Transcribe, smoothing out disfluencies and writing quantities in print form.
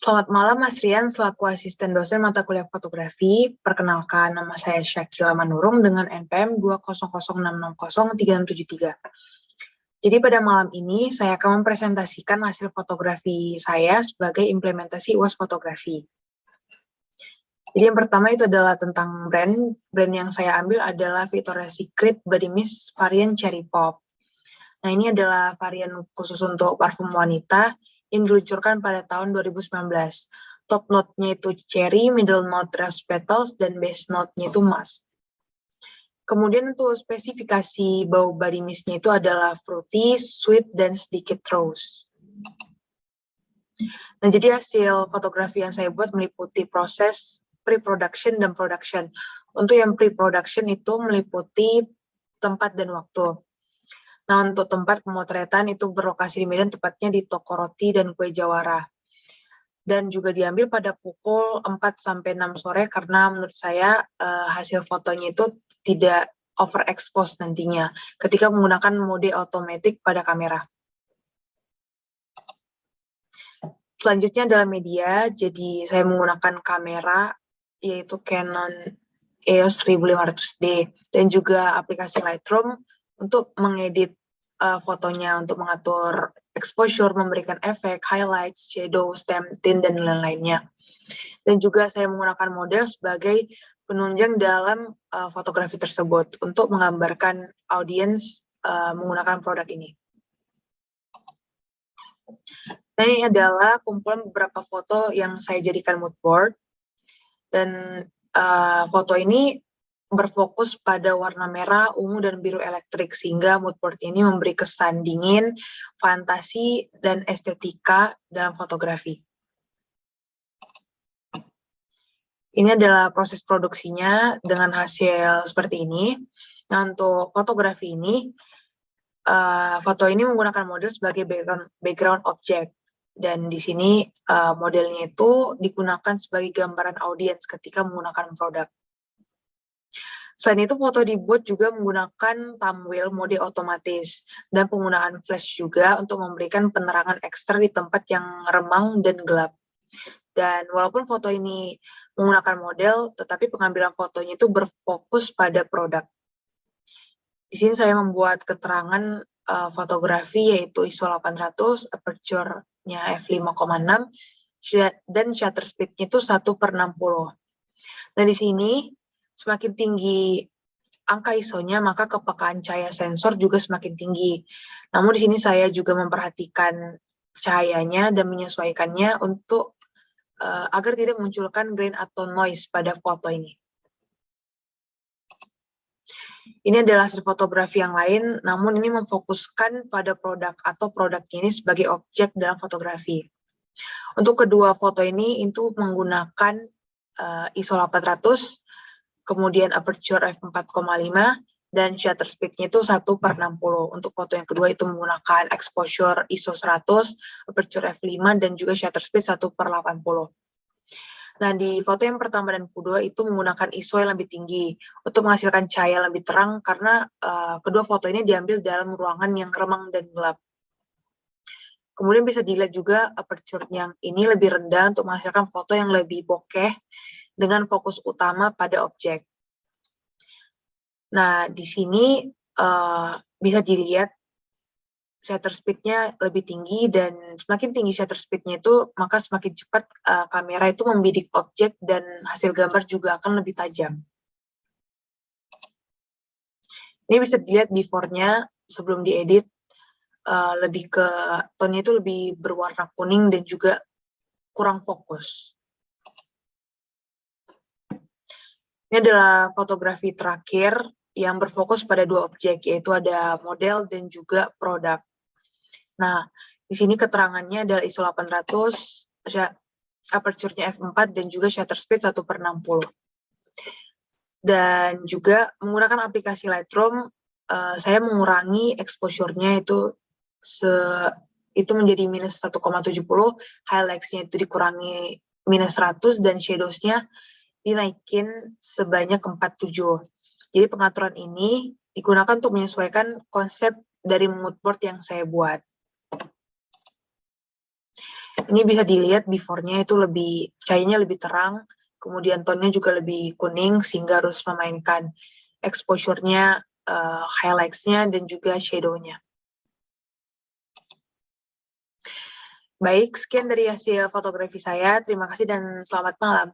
Selamat malam Mas Rian, selaku asisten dosen mata kuliah fotografi. Perkenalkan, nama saya Syakila Manurung dengan NPM 200660373. Jadi pada malam ini saya akan mempresentasikan hasil fotografi saya sebagai implementasi UAS fotografi. Jadi yang pertama itu adalah tentang brand. Brand yang saya ambil adalah Victoria's Secret Body Mist varian Cherry Pop. Nah, ini adalah varian khusus untuk parfum wanita yang diluncurkan pada tahun 2019. Top note-nya itu cherry, middle note rose petals, dan base note-nya itu musk. Kemudian untuk spesifikasi bau body mist-nya itu adalah fruity, sweet, dan sedikit rose. Nah, jadi hasil fotografi yang saya buat meliputi proses pre-production dan production. Untuk yang pre-production itu meliputi tempat dan waktu. Nah, untuk tempat pemotretan itu berlokasi di Medan, tepatnya di Toko Roti dan Kue Jawara. Dan juga diambil pada pukul 4-6 sore karena menurut saya hasil fotonya itu tidak overexpose nantinya ketika menggunakan mode otomatis pada kamera. Selanjutnya adalah media, jadi saya menggunakan kamera yaitu Canon EOS 1500D dan juga aplikasi Lightroom untuk mengedit fotonya, untuk mengatur exposure, memberikan efek, highlights, shadow, stem, tint, dan lain-lainnya. Dan juga saya menggunakan model sebagai penunjang dalam fotografi tersebut untuk menggambarkan audiens menggunakan produk ini. Dan ini adalah kumpulan beberapa foto yang saya jadikan mood board. Dan foto ini berfokus pada warna merah, ungu, dan biru elektrik, sehingga mood board ini memberi kesan dingin, fantasi, dan estetika dalam fotografi. Ini adalah proses produksinya dengan hasil seperti ini. Nah, untuk fotografi ini, foto ini menggunakan model sebagai background object. Dan di sini modelnya itu digunakan sebagai gambaran audiens ketika menggunakan produk. Selain itu, foto dibuat juga menggunakan thumbwheel mode otomatis dan penggunaan flash juga untuk memberikan penerangan ekstra di tempat yang remang dan gelap. Dan walaupun foto ini menggunakan model, tetapi pengambilan fotonya itu berfokus pada produk. Di sini saya membuat keterangan fotografi yaitu ISO 800, aperture-nya f5,6, dan shutter speed-nya itu 1/60. Nah, di sini semakin tinggi angka ISO-nya, maka kepekaan cahaya sensor juga semakin tinggi. Namun di sini saya juga memperhatikan cahayanya dan menyesuaikannya untuk agar tidak memunculkan grain atau noise pada foto ini. Ini adalah hasil fotografi yang lain, namun ini memfokuskan pada produk atau produknya ini sebagai objek dalam fotografi. Untuk kedua foto ini itu menggunakan ISO 800, kemudian aperture f4,5, dan shutter speed-nya itu 1/60. Untuk foto yang kedua itu menggunakan exposure ISO 100, aperture f5, dan juga shutter speed 1/80. Nah, di foto yang pertama dan kedua itu menggunakan ISO yang lebih tinggi untuk menghasilkan cahaya lebih terang karena kedua foto ini diambil dalam ruangan yang remang dan gelap. Kemudian bisa dilihat juga aperture yang ini lebih rendah untuk menghasilkan foto yang lebih bokeh dengan fokus utama pada objek. Nah, di sini bisa dilihat shutter speed-nya lebih tinggi, dan semakin tinggi shutter speed-nya itu, maka semakin cepat kamera itu membidik objek dan hasil gambar juga akan lebih tajam. Ini bisa dilihat before-nya sebelum diedit, lebih ke tone-nya itu lebih berwarna kuning dan juga kurang fokus. Ini adalah fotografi terakhir yang berfokus pada dua objek, yaitu ada model dan juga produk. Nah, di sini keterangannya adalah ISO 800, aperture-nya f4, dan juga shutter speed 1/60. Dan juga menggunakan aplikasi Lightroom, saya mengurangi exposure-nya itu menjadi minus 1,70, highlights-nya itu dikurangi minus 100, dan shadows-nya dinaikin sebanyak 47. Jadi pengaturan ini digunakan untuk menyesuaikan konsep dari mood board yang saya buat. Ini bisa dilihat before-nya itu cahayanya lebih terang, kemudian tone-nya juga lebih kuning, sehingga harus memainkan exposure-nya, highlights-nya, dan juga shadow-nya. Baik, sekian dari hasil fotografi saya. Terima kasih dan selamat malam.